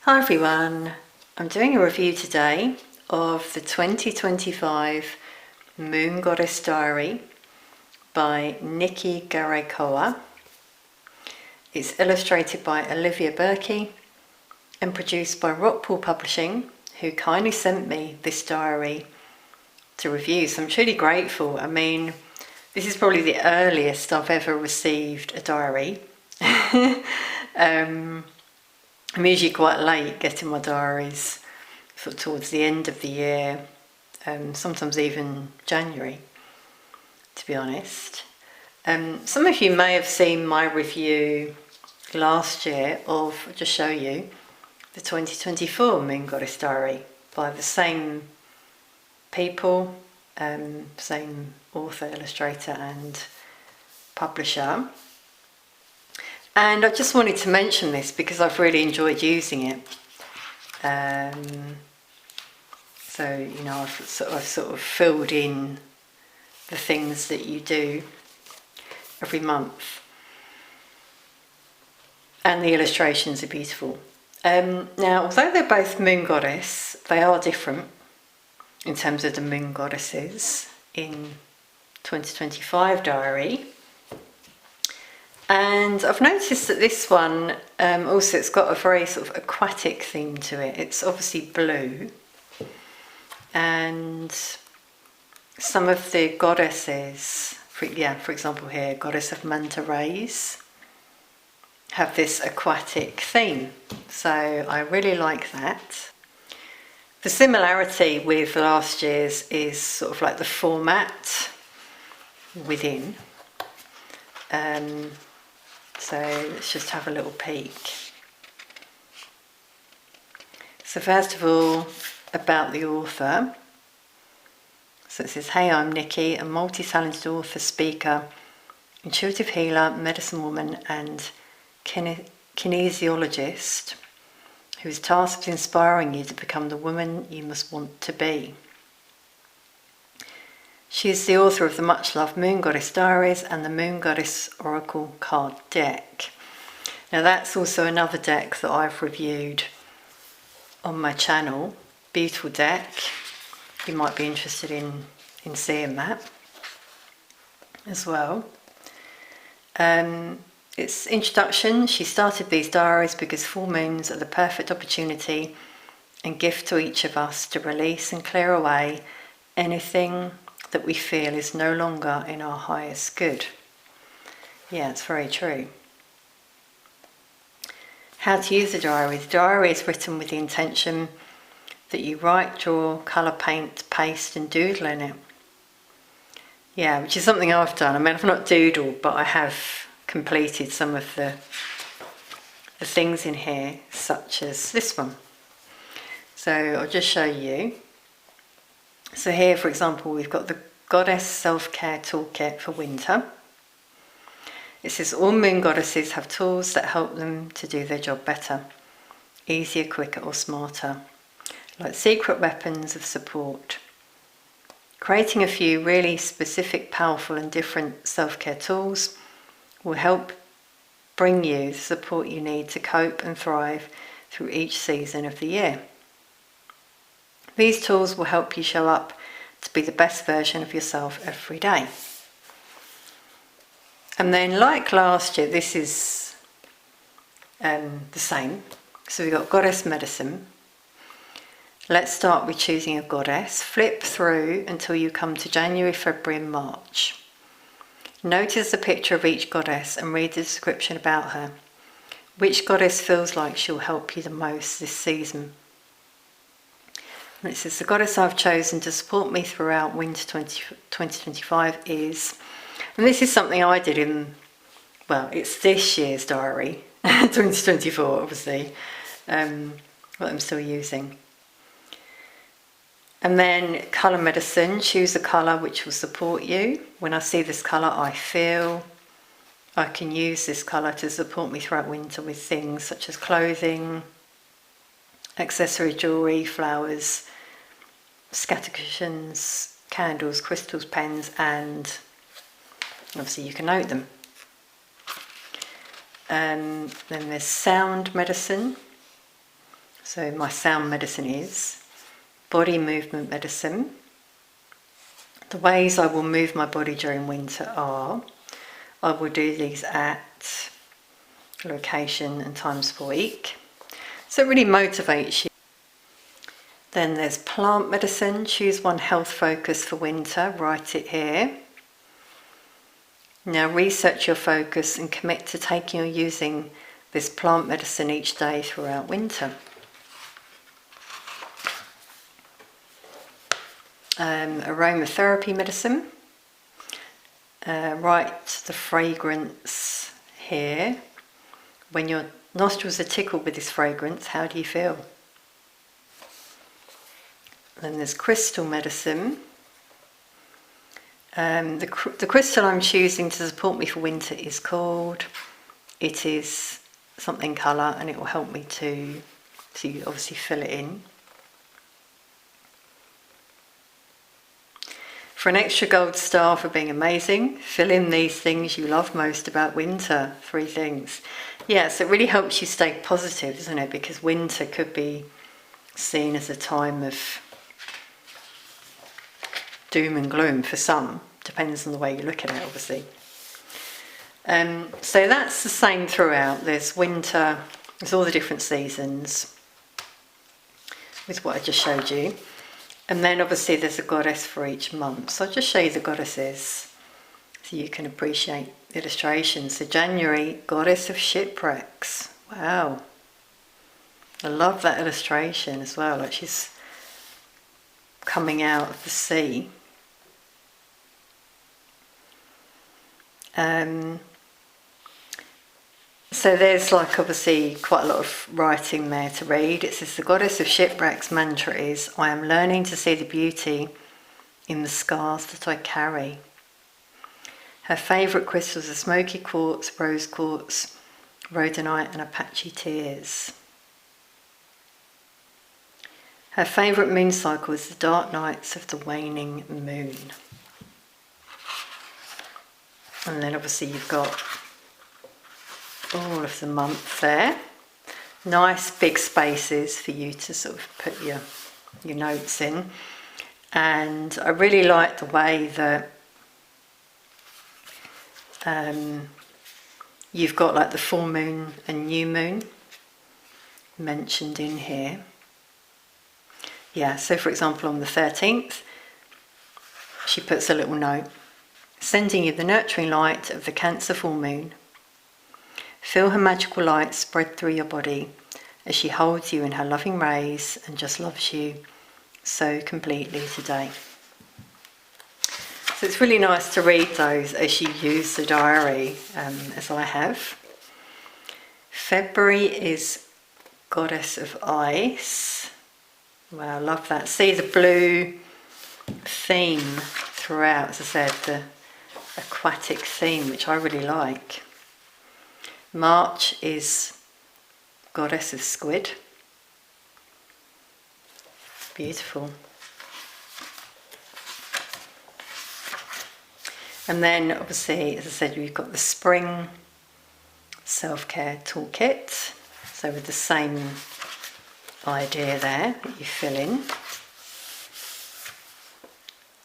Hi everyone, I'm doing a review today of the 2025 Moon Goddess Diary by Nicci Garaicoa. It's illustrated by Olivia Berkey and produced by Rockpool Publishing, who kindly sent me this diary to review, so I'm truly grateful. I mean, this is probably the earliest I've ever received a diary. I'm usually quite late getting my diaries, sort of towards the end of the year, sometimes even January, to be honest. Some of you may have seen my review last year of, I'll just show you, the 2024 Moon Goddess Diary by the same people, same author, illustrator and publisher. And I just wanted to mention this because I've really enjoyed using it. So, you know, I've sort of filled in the things that you do every month. And the illustrations are beautiful. Now, although they're both Moon Goddess, they are different in terms of the Moon Goddesses in 2025 diary. And I've noticed that this one, also it's got a very sort of aquatic theme to it. It's obviously blue. And some of the goddesses, for example here, Goddess of Manta Rays, have this aquatic theme. So I really like that. The similarity with last year's is sort of like the format within. So let's just have a little peek. So first of all, about the author. So it says, hey, I'm Nicci, a multi-talented author, speaker, intuitive healer, medicine woman and kinesiologist who is tasked with inspiring you to become the woman you must want to be. She is the author of the much-loved Moon Goddess Diaries and the Moon Goddess Oracle card deck. Now that's also another deck that I've reviewed on my channel. Beautiful deck. You might be interested in seeing that as well. Its introduction, she started these diaries because full moons are the perfect opportunity and gift to each of us to release and clear away anything that we feel is no longer in our highest good. Yeah, it's very true. How to use the diary. The diary is written with the intention that you write, draw, colour, paint, paste and doodle in it. Yeah, which is something I've done. I mean, I've not doodled, but I have completed some of the things in here, such as this one. So I'll just show you. So here, for example, we've got the Goddess Self-Care Toolkit for winter. It says all moon goddesses have tools that help them to do their job better, easier, quicker or smarter, like secret weapons of support. Creating a few really specific, powerful and different self-care tools will help bring you the support you need to cope and thrive through each season of the year. These tools will help you show up to be the best version of yourself every day. And then, like last year, this is the same. So we've got Goddess Medicine. Let's start with choosing a goddess. Flip through until you come to January, February and March. Notice the picture of each goddess and read the description about her. Which goddess feels like she'll help you the most this season? And it says, the goddess I've chosen to support me throughout winter 2025 is, and this is something I did in, well, it's this year's diary, 2024 obviously, what I'm still using. And then colour medicine, choose a colour which will support you. When I see this colour, I feel I can use this colour to support me throughout winter with things such as clothing, accessory jewellery, flowers, scatter cushions, candles, crystals, pens, and obviously you can note them. Then there's sound medicine. So my sound medicine is body movement medicine. The ways I will move my body during winter are, I will do these at location and times per week. So it really motivates you. Then there's plant medicine. Choose one health focus for winter. Write it here. Now research your focus and commit to taking or using this plant medicine each day throughout winter. Aromatherapy medicine. Write the fragrance here. When your nostrils are tickled with this fragrance, how do you feel? Then there's crystal medicine. The crystal I'm choosing to support me for winter is called, it is something colour, and it will help me to obviously fill it in. For an extra gold star for being amazing, fill in these things you love most about winter. 3 things. Yes, it really helps you stay positive, doesn't it? Because winter could be seen as a time of doom and gloom for some. Depends on the way you look at it, obviously. So that's the same throughout. There's winter, there's all the different seasons with what I just showed you. And then obviously there's a goddess for each month. So I'll just show you the goddesses so you can appreciate the illustrations. So January, goddess of shipwrecks. Wow. I love that illustration as well. Like she's coming out of the sea. So there's like obviously quite a lot of writing there to read. It says the goddess of shipwrecks mantra is, I am learning to see the beauty in the scars that I carry. Her favourite crystals are smoky quartz, rose quartz, rhodonite and Apache tears. Her favourite moon cycle is the dark nights of the waning moon. And then obviously you've got all of the month there. Nice big spaces for you to sort of put your notes in. And I really like the way that you've got like the full moon and new moon mentioned in here. Yeah, so for example on the 13th, she puts a little note. Sending you the nurturing light of the Cancer full moon. Feel her magical light spread through your body as she holds you in her loving rays and just loves you so completely today. So it's really nice to read those as you use the diary, as I have. February is goddess of ice. Wow, I love that. See the blue theme throughout, as I said, the aquatic theme, which I really like. March is goddess of squid. Beautiful. And then obviously, as I said, we've got the spring self-care toolkit. So with the same idea there that you fill in.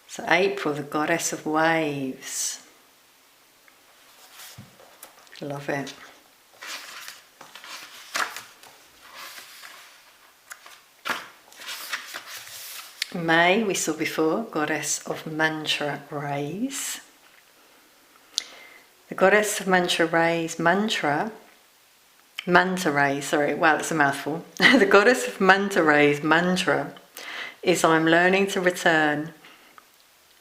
So April, the goddess of waves. Love it. May, we saw before, goddess of mantra rays. The goddess of mantra rays, manta rays, sorry, wow, that's a mouthful. The goddess of manta rays, mantra, is I'm learning to return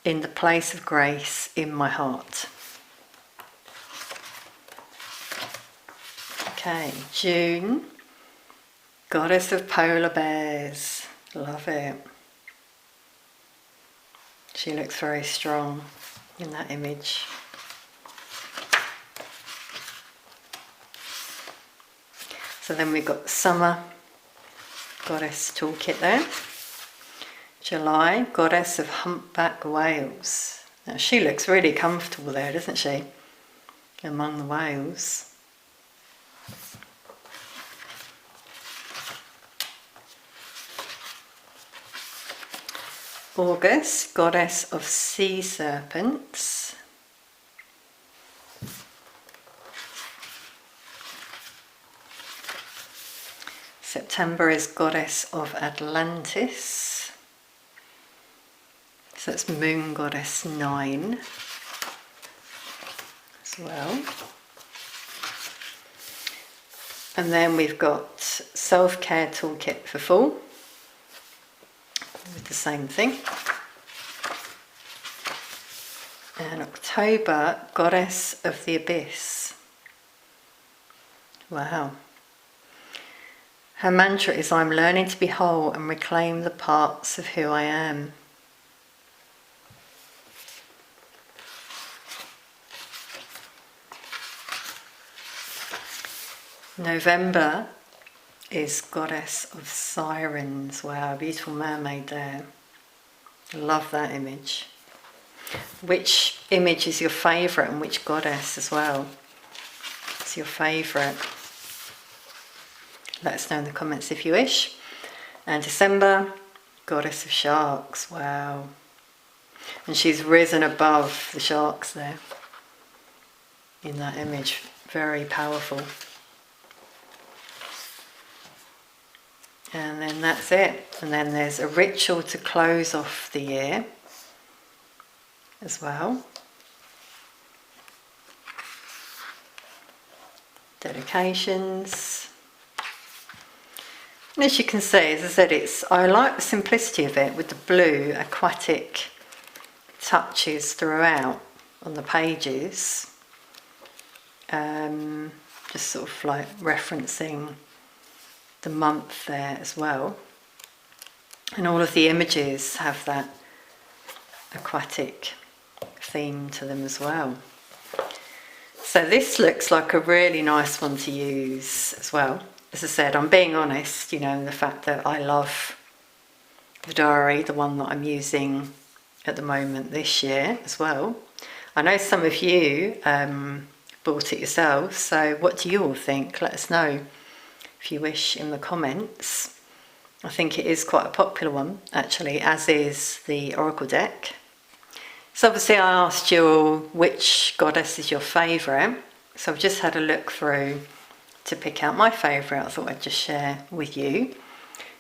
in the place of grace in my heart. Okay, June, goddess of polar bears. Love it. She looks very strong in that image. So then we've got the summer goddess toolkit there. July, goddess of humpback whales. Now she looks really comfortable there, doesn't she? Among the whales. August, Goddess of Sea Serpents. September is Goddess of Atlantis. So it's Moon Goddess 9 as well. And then we've got Self-Care Toolkit for Fall with the same thing. And October, Goddess of the Abyss. Wow. Her mantra is, I'm learning to be whole and reclaim the parts of who I am. November is Goddess of Sirens. Wow, beautiful mermaid there. Love that image. Which image is your favourite and which goddess as well? It's your favourite. Let us know in the comments if you wish. And December, Goddess of Sharks. Wow. And she's risen above the sharks there in that image. Very powerful. And then that's it. And then there's a ritual to close off the year as well. Dedications. And as you can see, as I said, I like the simplicity of it with the blue aquatic touches throughout on the pages. Just sort of like referencing the month there as well. And all of the images have that aquatic theme to them as well. So this looks like a really nice one to use as well. As I said, I'm being honest, you know, in the fact that I love the diary, the one that I'm using at the moment this year as well. I know some of you bought it yourselves, so what do you all think? Let us know if you wish in the comments. I think it is quite a popular one actually, as is the Oracle deck. So obviously I asked you all which goddess is your favourite, so I've just had a look through to pick out my favourite. I thought I'd just share with you.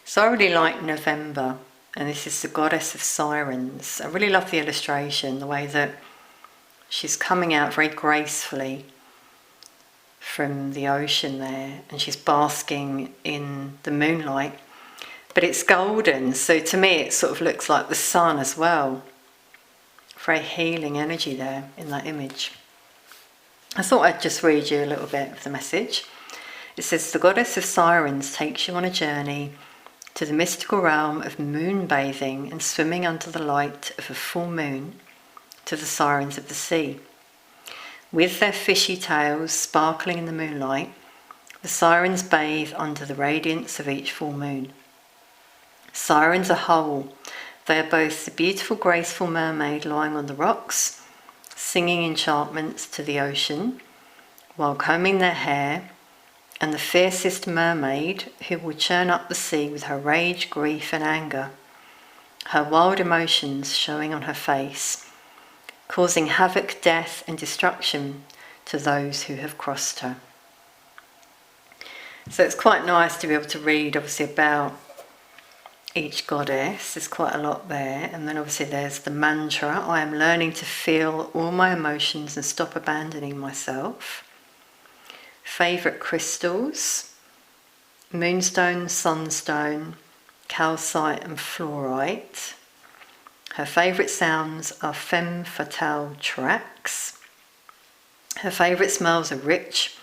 So I really like November, and this is the Goddess of Sirens. I really love the illustration, the way that she's coming out very gracefully from the ocean there, and she's basking in the moonlight, but it's golden, so to me it sort of looks like the sun as well. Very healing energy there in that image. I thought I'd just read you a little bit of the message. It says, the Goddess of Sirens takes you on a journey to the mystical realm of moon bathing and swimming under the light of a full moon to the sirens of the sea. With their fishy tails sparkling in the moonlight, the sirens bathe under the radiance of each full moon. Sirens are whole. They are both the beautiful, graceful mermaid lying on the rocks, singing enchantments to the ocean, while combing their hair, and the fiercest mermaid who will churn up the sea with her rage, grief and anger, her wild emotions showing on her face, causing havoc, death and destruction to those who have crossed her. So it's quite nice to be able to read obviously about each goddess. There's quite a lot there, and then obviously there's the mantra, I am learning to feel all my emotions and stop abandoning myself. Favourite crystals, moonstone, sunstone, calcite and fluorite. Her favourite sounds are femme fatale tracks. Her favourite smells are rich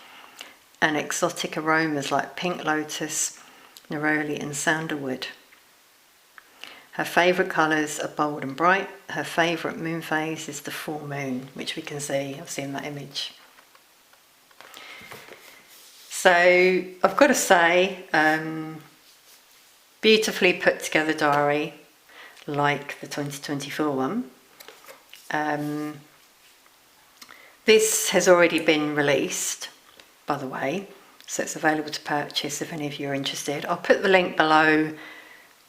and exotic aromas like pink lotus, neroli and sandalwood. Her favourite colours are bold and bright. Her favourite moon phase is the full moon, which we can see, obviously, in that image. So I've got to say, beautifully put together diary, like the 2024 one. This has already been released, by the way, so it's available to purchase if any of you are interested. I'll put the link below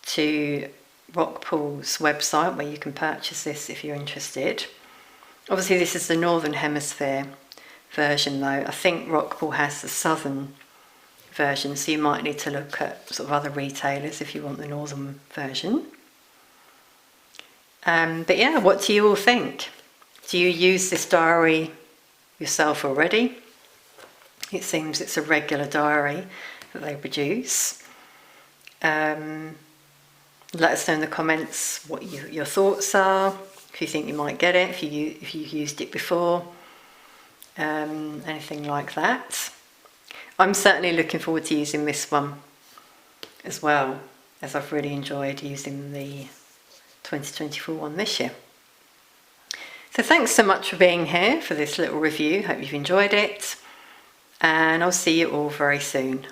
to Rockpool's website where you can purchase this if you're interested. Obviously this is the Northern Hemisphere version though. I think Rockpool has the Southern version, so you might need to look at sort of other retailers if you want the Northern version. But yeah, what do you all think? Do you use this diary yourself already? It seems it's a regular diary that they produce. Let us know in the comments what your thoughts are, if you think you might get it, if you've used it before, anything like that. I'm certainly looking forward to using this one as well, as I've really enjoyed using the 2024 one this year. So thanks so much for being here for this little review. Hope you've enjoyed it, and I'll see you all very soon.